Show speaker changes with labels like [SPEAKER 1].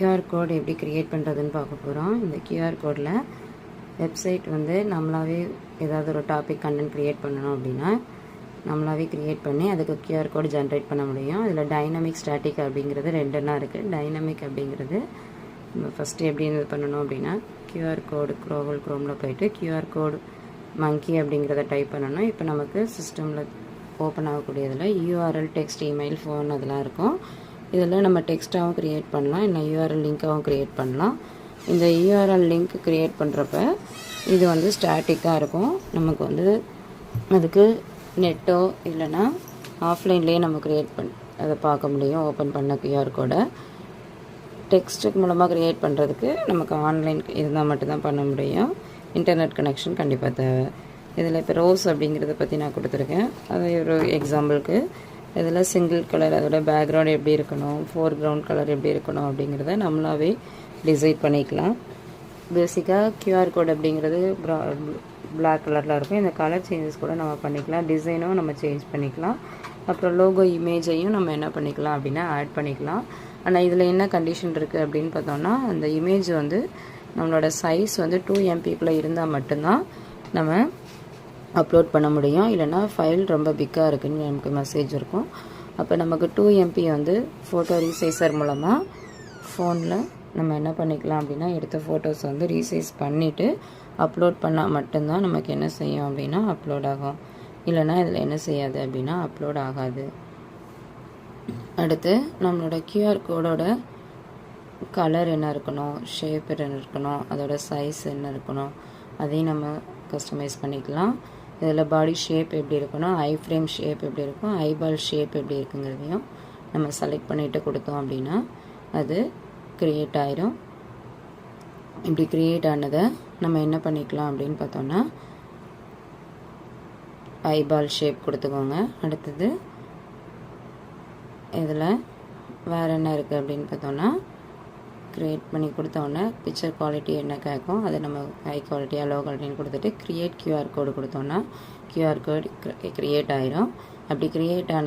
[SPEAKER 1] QR code எப்படி create பண்ணுறதுன்னு பார்க்க போகிறோம். இந்த கியூஆர் கோடில் வெப்சைட் வந்து நம்மளாவே ஏதாவது ஒரு டாபிக் கண்டென்ட் க்ரியேட் பண்ணணும் அப்படின்னா நம்மளாவே க்ரியேட் பண்ணி அதுக்கு கியூஆர் கோடு ஜென்ரேட் பண்ண முடியும். இதில் டைனமிக் ஸ்டாட்டிக் அப்படிங்கிறது ரெண்டுன்னா இருக்குது. டைனமிக் அப்படிங்கிறது நம்ம ஃபஸ்ட்டு எப்படி இது பண்ணணும் அப்படின்னா கியூஆர் கோடு க்ரோமில் போயிட்டு கியூஆர் கோடு மங்கி அப்படிங்கிறத டைப் பண்ணணும். இப்போ நமக்கு சிஸ்டமில் ஓப்பன் ஆகக்கூடியதில் யூஆர்எல் டெக்ஸ்ட் இமெயில் ஃபோன் அதெல்லாம் இருக்கும். இதில் நம்ம டெக்ஸ்ட்டாகவும் க்ரியேட் பண்ணலாம், இல்லை யூஆர்எல் லிங்க்காகவும் க்ரியேட் பண்ணலாம். இந்த யூஆர்எல் லிங்க் க்ரியேட் பண்ணுறப்ப இது வந்து ஸ்டாட்டிக்காக இருக்கும். நமக்கு வந்து அதுக்கு நெட்டோ இல்லைன்னா ஆஃப்லைன்லேயே நம்ம க்ரியேட் அதை பார்க்க முடியும். ஓப்பன் பண்ண கியூஆர் கோடை டெக்ஸ்ட்டுக்கு மூலமாக க்ரியேட் பண்ணுறதுக்கு நமக்கு ஆன்லைன் இருந்தால் மட்டும்தான் பண்ண முடியும். இன்டர்நெட் கனெக்ஷன் கண்டிப்பாக தேவை. இதில் இப்போ ரோஸ் அப்படிங்கிறத பற்றி நான் கொடுத்துருக்கேன். அது ஒரு எக்ஸாம்பிளுக்கு இதில் சிங்கிள் கலர், அதோட பேக்ரவுண்ட் எப்படி இருக்கணும், ஃபோர்க்ரவுண்ட் கலர் எப்படி இருக்கணும் அப்படிங்கிறத நம்மளாவே டிசைட் பண்ணிக்கலாம். பேசிக்காக கியூஆர் கோட் அப்படிங்கிறது பிளாக் கலரில் இருக்கும். இந்த கலர் சேஞ்சஸ் கூட நம்ம பண்ணிக்கலாம். டிசைனும் நம்ம சேஞ்ச் பண்ணிக்கலாம். அப்புறம் லோகோ இமேஜையும் நம்ம என்ன பண்ணிக்கலாம் அப்படின்னா ஆட் பண்ணிக்கலாம். ஆனால் இதில் என்ன கண்டிஷன் இருக்குது அப்படின்னு பார்த்தோம்னா அந்த இமேஜ் வந்து நம்மளோட சைஸ் வந்து 2 MBக்குள்ளே இருந்தால் மட்டும்தான் நம்ம அப்லோட் பண்ண முடியும். இல்லைனா ஃபைல் ரொம்ப பிக்காக இருக்குதுன்னு நமக்கு மெசேஜ் இருக்கும். அப்போ நமக்கு 2 MB வந்து ஃபோட்டோ ரீசைசர் மூலமாக ஃபோனில் நம்ம என்ன பண்ணிக்கலாம் அப்படின்னா எடுத்த ஃபோட்டோஸ் வந்து ரீசைஸ் பண்ணிவிட்டு அப்லோட் பண்ணால் மட்டும்தான் நமக்கு என்ன செய்யும் அப்படின்னா அப்லோட் ஆகும். இல்லைனா இதில் என்ன செய்யாது அப்படின்னா அப்லோட் ஆகாது. அடுத்து நம்மளோட கியூஆர் கோடோட கலர் என்ன இருக்கணும், ஷேப் என்ன இருக்கணும், அதோட சைஸ் என்ன இருக்கணும், அதையும் நம்ம கஸ்டமைஸ் பண்ணிக்கலாம். இதில் பாடி ஷேப் எப்படி இருக்கணும், ஐ ஃப்ரேம் ஷேப் எப்படி இருக்கும், ஐபால் ஷேப் எப்படி இருக்குங்கிறதையும் நம்ம செலக்ட் பண்ணிவிட்டு கொடுத்தோம் அப்படின்னா அது க்ரியேட் ஆயிரும். இப்படி க்ரியேட் ஆனதை நம்ம என்ன பண்ணிக்கலாம் அப்படின்னு பார்த்தோன்னா ஐபால் ஷேப் கொடுத்துக்கோங்க. அடுத்தது இதில் வேறு என்ன இருக்குது அப்படின்னு பார்த்தோன்னா க்ரியேட் பண்ணி கொடுத்தோன்னே பிக்சர் குவாலிட்டி என்ன கேட்கும் அதை நம்ம ஹை குவாலிட்டியாக லோ குவாலிட்டின்னு கொடுத்துட்டு க்ரியேட் கியூஆர் கோடு கொடுத்தோன்னா கியூஆர் கோடு க்ரியேட் ஆயிரும். அப்படி க்ரியேட் ஆன